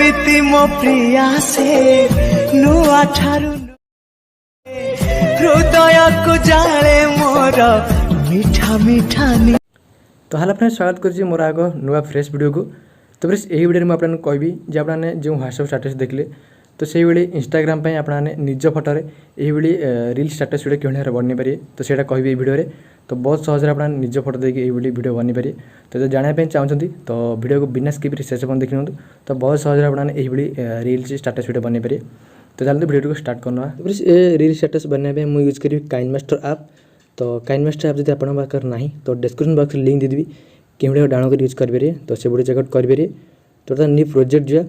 प्रीति मो प्रिया से नुआ ठारू हृदय को जाले मोर मीठा मीठा तो हाल फ्रेंड्स स्वागत कर मोर आग नुआ फ्रेश वीडियो को। तो फ्रेंड्स यही वीडियो में आपको कहबी जे आपने जो व्हाट्सएप स्टेटस देखले तो से भाई इंस्टाग्राम पे आपने निज फटोरे यही रील स्टेटस वीडियो क्यों बन पारे तो सेटा कहबी वीडियो तो बहुत सहज आप निज फटो देके ये वीडियो बन पारे। तो जो जानापी चाहते तो वीडियो को बिना स्किप शेष पर्यटन देखी नियंतु तो बहुत सहज आपने यही रील स्टेटस वीडियो बन पारे। तो चलते वीडियो को स्टार्ट करना। रील स्टेटस बनाने मुझे यूज करी काइनमास्टर ऐप। तो काइनमास्टर ऐप जब आप पाखे ना तो डिस्क्रिप्शन बॉक्स लिंक देदेवी कि डाउनलोड कर यूज करेंगे तो से वीडियो चेकआउट करेंगे। तो बर्तमान न्यू प्रोजेक्ट जा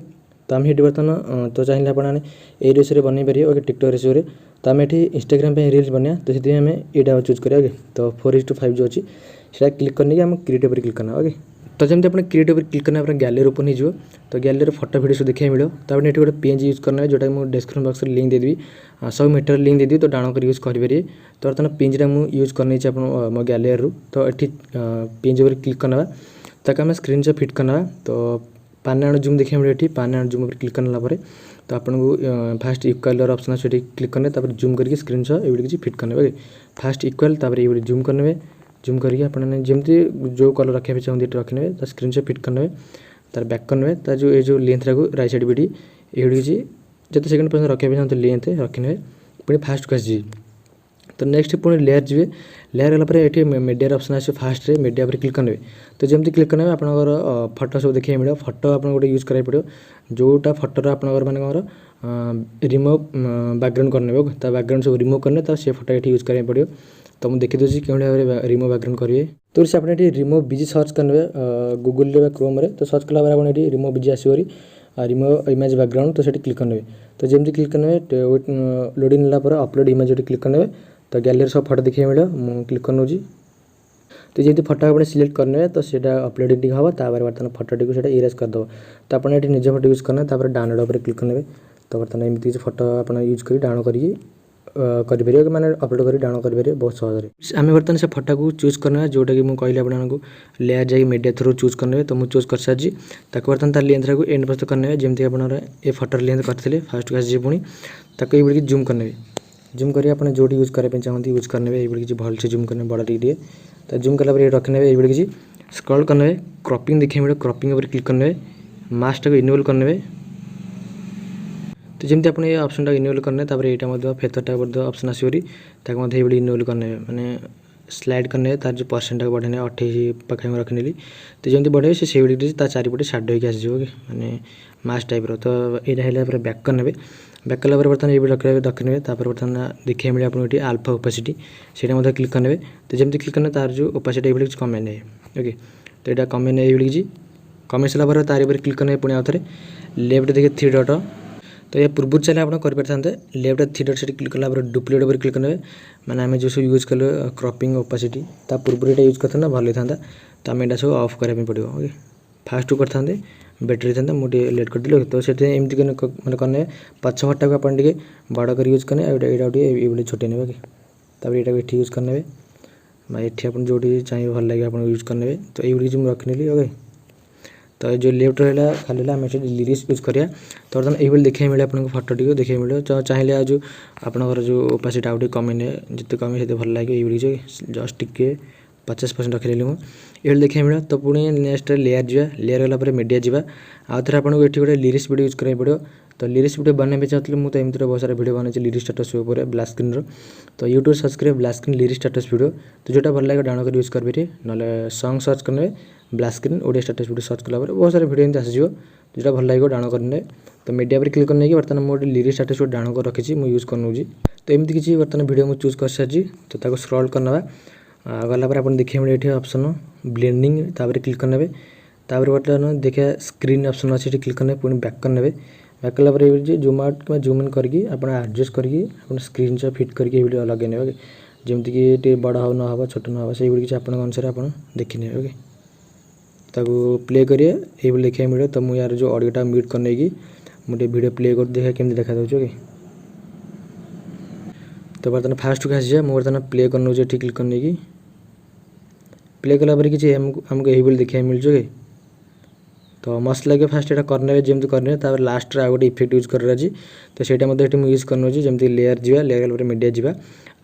तो आम ये बर्तमान तो चाहिए आपने ये रेसियो बन पारे ओके टिकटॉक रेसियो तो आम ये इंस्टाग्राम पे रील्स बना तो से आम यहाँ चूज करें ओके। तो 4:5 जो अच्छी से क्लिक करने आम क्रिएटिव पर क्लिक करना ओके। तो जमी अपने क्रिएटिव पर क्लिक करना गैलरी ओपन हो तो गैलरी फोटो वीडियो सब देखा मिलो तो आपने ये गोटे पेज यूज करना जोटा मुझे डिस्क्रिप्शन बॉक्स लिंक देदेवी सब मेटेरियल लिंक देदेवी तो डाउनलोड कर यूज करेंगे। तो बर्तमान पेजटा मुझे यूज करनी मो गैलरी तो ये पेज पर क्लिक करना ताकि आम स्क्रीन से फिट करना। तो पान आण जूम देखा मिले ये पान आण जूम पर क्लिक करना तो आपको फास्ट इक्वाल ऑप्शन अच्छे क्लिक करने जूम करके स्क्रीन से ये किसी फिट करने ओके। फास्ट इक्वाल ये जूम करने जूम करके आपने जमती जो कलर रखा चाहते रखने तो स्क्रीन से फिट करने तार बैक करने तार जो ये जो लेंथ को राइट साइड बीडी ये किसी जिते सेकेंड पर्यटन रखा चाहते लेंथ रखने पुणी फास्ट को आसी। तो नेक्स्ट पुणी लेयर जी लेयर गलापर ये मीडिया ऑप्शन आस फास्ट मीडिया पर क्लिक करने तो जमी क्लिक करने आपंकर फोटो सब देखा मिले फोटो आप गोटे यूज कराया पड़ो जोटा फोटोर आपंकर मानक रिमूव बैकग्राउंड करने तो बैकग्राउंड सब रिमूव करने तो से फोटो ये यूज कराया पड़ो। तो मुझे देखी दूसरी क्यों रिमूव बैकग्राउंड करेंगे तो से आपने रिमूव बीजी सर्च करने गूगल क्रोम रे तो सर्च कला आपने रिमूव बीजी आसोरी रिमूव इमेज बैकग्राउंड तो क्लिक करने तो जमी क्लिक करने लोडिंग नालापर अपलोड इमेज क्लिक करने तो गैलरी सब फोटो देखिए मिले मुझे क्लिक कर नौजी। तो जब फोटो आपने सिलेक्ट करने तो सीटा अपलोडिंग हम बर्तमान फोटोटी को इरेज करदे तो आपने ये निज फोटो यूज करना डाउनलोड पर क्लिक करने तो बर्तमान एमती किसी फोटो आप यूज कर डाउनलोड करेंगे मैंने अपलोड कर डाउनलोड करेंगे बहुत सहज। आम बर्तमान से फोटो को चूज करना जोटा कि मुझे कहली आपको लेयर जाए मीडिया थ्रू चूज करने तो मुझे चूज कर सारी बर्तमान तार लेंथ को एंड पर्यंत करने जमी आप ये फोटोर लेंथ करते फास्ट को आसी पुणी ताक ये जूम करने जूम करिए आपने जो यूज करने चाहते यूज करने ये किसी भल से जूम करने बड़ा टे तो जूम कला ये रखने ये किसी स्क्रॉल करने क्रॉपिंग देखिए मिले क्रॉपिंग पर क्लिक करने मास्क को इनेबल करने तो जमी आप ऑप्शन टा इनेबल करने यहाँ फेथरटा ऑप्शन आसोरी ये इनेबल करने माने स्लाइड करने तार जो परसेंट बढ़े 28 पाखे रखने तो जमी बढ़े से चारिपटे साइड होकर आसो मैंने मास्क टाइप तो यहाँ है बैक करने बैक कला बर्तमान ये रखने बर्तमान देखिए मिले आपको ये आल्फा ओपासिटी से क्लिक करने तो जमी क्लिक करने तार जो ओपासिटी ये कमेंट है ओके। तो यहाँ कमेंट ये किसी कमेंट सारापर तार क्लिक करने पुणी आउ थे लेफ्ट देखिए 3 डॉट तो ये पूर्व चले आप करते लेफ्ट 3 डॉट से क्लिक कला डुप्लीकेट पर क्लिक करने मैंने आम जो सब यूज कल क्रॉपिंग ओपासिटी पूर्व ये यूज करते भल था तो आम यहाँ सब ऑफ कराया पड़ो ओके। फास्ट करते बैटेरी था मुझे लेट करदेली तो एमती मैंने करने पछ फटा को आपड़े बड़ कर यूज करने ये छोटे ने ये यूज करने ये आप जो चाहिए भल लगे आप यूज करने तो ये रखने ओके। तो जो लेफ्ट रहा खाली आम लिरिक्स यूज करिया तो बर्तमान ये देखिए मिले आपको फोटोटी को देखिए मिले तो चाहिए जो आपंकर जो ओपासिटी आउट कमेंट जिते कमे से भल लगे ये जस्ट टिके 50% रखिली मुझे ये देखिए मिले तो पुणी नेक्स्ट लेयर जा लेयर गलापर मीडिया जा आउ थे आपको ये गोटे लिरिक्स वीडियो यूज कराया पड़ो तो लिरिक्स वीडियो बनाई चाहती मुझे एमती बहुत सारा वीडियो बनाई लिरिक्स स्टेटस उपर ब्लैक स्क्रीन तो यूट्यूब सर्च करेंगे black screen lyrics status video तो जोटा भल लगे डाउनलोड कर यूज करेंगे ना सॉन्ग सर्च करने black screen Odia status video search कला बहुत सारे वीडियो एमती आसो जोटा भल लगे डाउनलोड करने तो मीडिया पर क्लिक करने बर्तमान मुझे लिरिक्स स्टेटस वीडियो डाउनलोड कर रखी मुझे यूज कर नौजी। तो एमती किसी बर्तमान वीडियो मुझे चूज कर सारी तो स्क्रॉल करना गलापर आप देखिए मिले ये ऑप्शन ब्लेंडिंग क्लिक करने बर्तमान देखिए स्क्रीन ऑप्शन अच्छे क्लिक करने पुणी बैक करने बैक कलापर ये जूम आउट कि जूम इन करके एडजस्ट करके स्क्रीन से फिट करके वीडियो लगे ओके जमीक ये बड़ हो ना हो छोट ना हो से किसी आप अनुसार आप देखने ओके। ताको प्ले करिए ये देखिए मिले तो मुझे यार जो ऑडियोटा म्यूट करने की मुझे वीडियो प्ले कर देखा केमती देखा ओके। तो बर्तमान फास्ट को आसी जाए मुझे बर्तमान प्ले कर नौजे क्लिक करने की प्ले कलापर किसी हमको ये देखा मिल ओके। तो तो मस्त लगे फास्ट एटा करने जमी करने लास्ट आ गोटे इफेक्ट यूज कर तो सहीटा यूज करने जमी लेयर जा लेयर पर मीडिया जा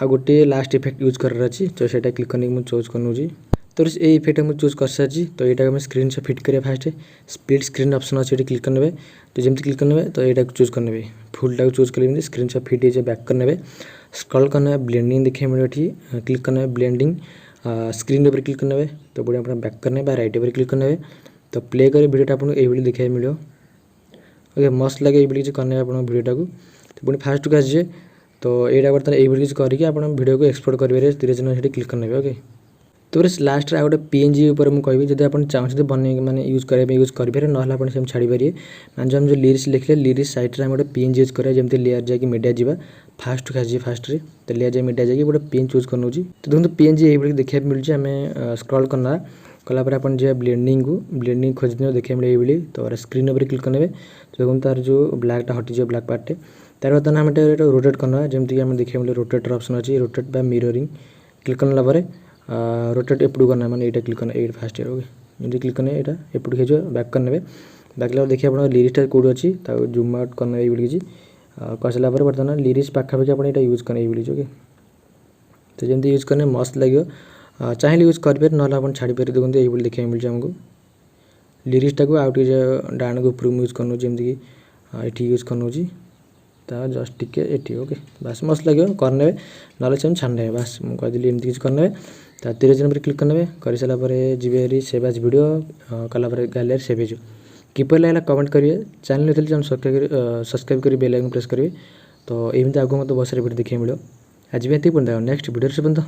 आ गोटे लास्ट इफेक्ट यूज कर तो सहीटा क्लिक करने मुझे चूज कर तो ये इफेक्ट मुझे चूज कर सारी तो यहाँ आम स्क्रीन से फिट करें फास्ट स्प्लिट स्क्रीन ऑप्शन अच्छे क्लिक करने तो जमी क्लिक करने तो यहाँ चूज करने फुल टाक चूज करेंगे स्क्रीन से फिट हो बैक करने स्क्रॉल करने ब्लेंडिंग देखिए मिले क्लिक करने ब्लेंडिंग स्क्रीन ऊपर क्लिक करने तो बड़े अपना बैक करने राइट ऊपर क्लिक करने तो प्ले कर वीडियो आपको ये देखा मिले ओके मस्त लगे ये किसी करने आप वीडियो को तो पुणी फास्ट को आसीजे तो यहाँ बर्तमान ये किसी करके आप वीडियो को एक्सपोर्ट करेंगे 30 जन क्लिक करने ओके तो लास्ट आ गोटे PNG ऊपर मुझे कहि जब आप चाहते बन मैंने यूज करेंगे यूज करेंगे ना आप छाड़ी पारे मान जो हम जो लिरिक्स लिखले लिरिक्स साइड में गोटे PNG यूज करें जमी लेयर जाकि मीडिया जा फास्ट को आसी फास्ट रे तो लेयर जाए मीडिया जाकि गोटे PNG चूज कर तो देखो PNG ये देखा मिलूँ आम स्क्रॉल करना कलापर आप ब्लेंडिंग खोजने देखा मिले ये तो स्क्रीन ऊपर क्लिक करने तो देखो तार जो ब्लैकटा हटिज ब्लैक पार्टे तार बर्तमान आम रोटेट करना जमीक आम देखा मिले रोटेटर ऑप्शन अच्छी रोटेट बा मिररिंग क्लिक करने रोटेट एपटू करना माने ये क्लिक करना ये फास्ट ईयर ओके जमी क्लिक करने यहाँ एपटू खींच बैक करने बैक लगे देखिए आप लिरिक्सटा कौट अच्छी जूम आउट करना ये किसी कर सारा बर्तमान लिरिक्स पाखापाखि आप यूज करना ये ओके तो जमी यूज करने मस्त लगे चाहिए यूज करेंगे ना आप छाड़ी पारे देखो ये देखा मिलूँ आमको लिरिक्सटा को आउट डाण को ऊपर यूज कर जमीक ये यूज कर जस्ट टिके ये ओके बास मस्त लगे करने ना छाड़ने बास मुझे कहली एमती किसी करने 30 जन पर क्लिक करने कर सारापर जी सेव एज वीडियो कलापर गैलरी सेव हो किपर लगे कमेंट करेंगे चैनल नहीं सब्सक्राइब कर बेल आइकन प्रेस करेंगे तो एमती आगे मत बहुत सारे वीडियो देखिए मिलो आज भी ये नेक्स्ट वीडियो से बंद।